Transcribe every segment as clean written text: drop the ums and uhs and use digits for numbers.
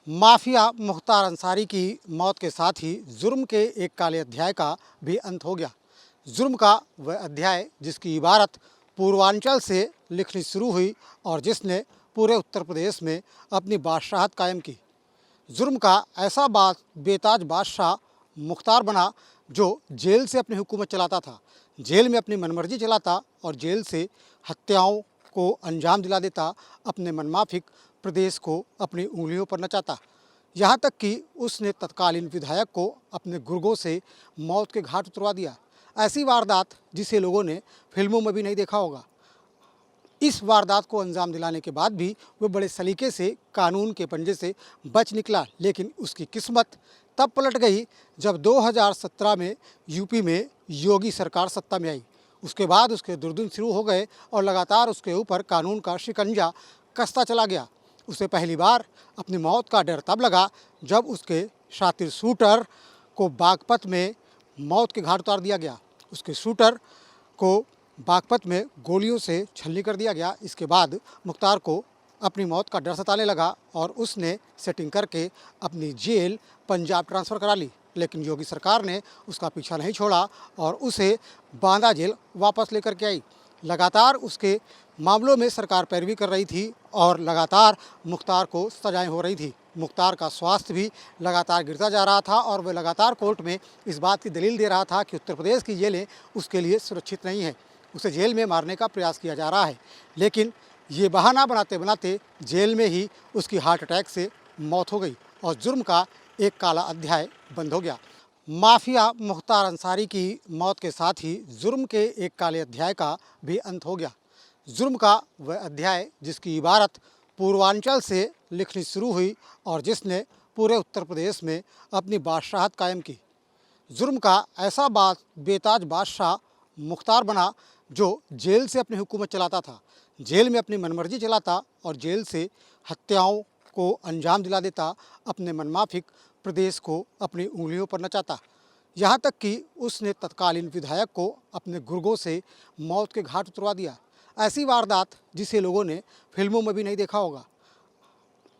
Mafia Mukhtar Ansari की मौत के साथ ही जुर्म के एक काले अध्याय का भी अंत हो गया। जुर्म का वह अध्याय जिसकी इबारत पूर्वांचल से लिखनी शुरू हुई और जिसने पूरे उत्तर प्रदेश में अपनी बादशाहत कायम की। जुर्म का ऐसा बेताज बादशाह मुख्तार बना जो जेल से अपनी हुकूमत चलाता था, जेल में अपनी मनमर्जी चलाता और जेल से हत्याओं को अंजाम दिला देता, अपने मनमाफिक प्रदेश को अपनी उंगलियों पर नचाता। यहाँ तक कि उसने तत्कालीन विधायक को अपने गुर्गों से मौत के घाट उतरवा दिया। ऐसी वारदात जिसे लोगों ने फिल्मों में भी नहीं देखा होगा। इस वारदात को अंजाम दिलाने के बाद भी वह बड़े सलीके से कानून के पंजे से बच निकला, लेकिन उसकी किस्मत तब पलट गई जब 2017 में यूपी में योगी सरकार सत्ता में आई। उसके बाद उसके दुर्दिन शुरू हो गए और लगातार उसके ऊपर कानून का शिकंजा कसता चला गया। उसे पहली बार अपनी मौत का डर तब लगा जब उसके शातिर शूटर को बागपत में मौत के घाट उतार दिया गया। उसके शूटर को बागपत में गोलियों से छलनी कर दिया गया। इसके बाद मुख्तार को अपनी मौत का डर सताने लगा और उसने सेटिंग करके अपनी जेल पंजाब ट्रांसफ़र करा ली, लेकिन योगी सरकार ने उसका पीछा नहीं छोड़ा और उसे बांदा जेल वापस लेकर के आई। लगातार उसके मामलों में सरकार पैरवी कर रही थी और लगातार मुख्तार को सजाएं हो रही थी। मुख्तार का स्वास्थ्य भी लगातार गिरता जा रहा था और वह लगातार कोर्ट में इस बात की दलील दे रहा था कि उत्तर प्रदेश की जेलें उसके लिए सुरक्षित नहीं है। उसे जेल में मारने का प्रयास किया जा रहा है, लेकिन ये बहाना बनाते बनाते जेल में ही उसकी हार्ट अटैक से मौत हो गई और जुर्म का एक काला अध्याय बंद हो गया। माफिया मुख्तार अंसारी की मौत के साथ ही जुर्म के एक काले अध्याय का भी अंत हो गया। जुर्म का वह अध्याय जिसकी इबारत पूर्वांचल से लिखनी शुरू हुई और जिसने पूरे उत्तर प्रदेश में अपनी बादशाहत कायम की। जुर्म का ऐसा बेताज बादशाह मुख्तार बना जो जेल से अपनी हुकूमत चलाता था, जेल में अपनी मनमर्जी चलाता और जेल से हत्याओं को अंजाम दिला देता, अपने मनमाफिक प्रदेश को अपनी उंगलियों पर नचाता। यहाँ तक कि उसने तत्कालीन विधायक को अपने गुर्गों से मौत के घाट उतरवा दिया। ऐसी वारदात जिसे लोगों ने फिल्मों में भी नहीं देखा होगा।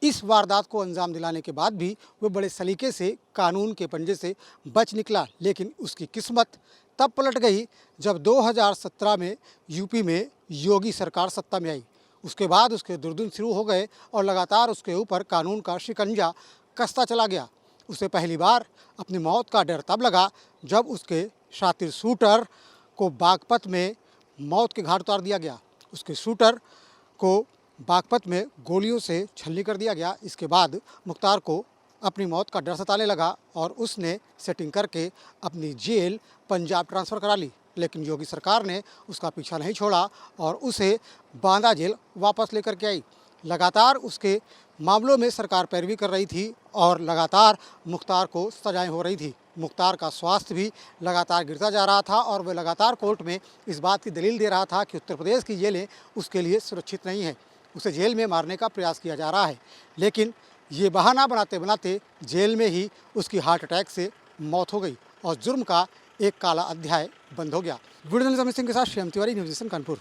इस वारदात को अंजाम दिलाने के बाद भी वह बड़े सलीके से कानून के पंजे से बच निकला, लेकिन उसकी किस्मत तब पलट गई जब 2017 में यूपी में योगी सरकार सत्ता में आई। उसके बाद उसके दुर्दिन शुरू हो गए और लगातार उसके ऊपर कानून का शिकंजा कसता चला गया। उसे पहली बार अपनी मौत का डर तब लगा जब उसके शातिर शूटर को बागपत में मौत के घाट उतार दिया गया। उसके शूटर को बागपत में गोलियों से छलनी कर दिया गया। इसके बाद मुख्तार को अपनी मौत का डर सताने लगा और उसने सेटिंग करके अपनी जेल पंजाब ट्रांसफ़र करा ली, लेकिन योगी सरकार ने उसका पीछा नहीं छोड़ा और उसे बांदा जेल वापस लेकर के आई। लगातार उसके मामलों में सरकार पैरवी कर रही थी और लगातार मुख्तार को सजाएं हो रही थी। मुख्तार का स्वास्थ्य भी लगातार गिरता जा रहा था और वह लगातार कोर्ट में इस बात की दलील दे रहा था कि उत्तर प्रदेश की जेलें उसके लिए सुरक्षित नहीं है। उसे जेल में मारने का प्रयास किया जा रहा है, लेकिन ये बहाना बनाते बनाते जेल में ही उसकी हार्ट अटैक से मौत हो गई और जुर्म का एक काला अध्याय बंद हो गया। वीडियो जर्नलिस्ट अमित सिंह के साथ श्याम तिवारी, न्यूज़ नेशन कानपुर।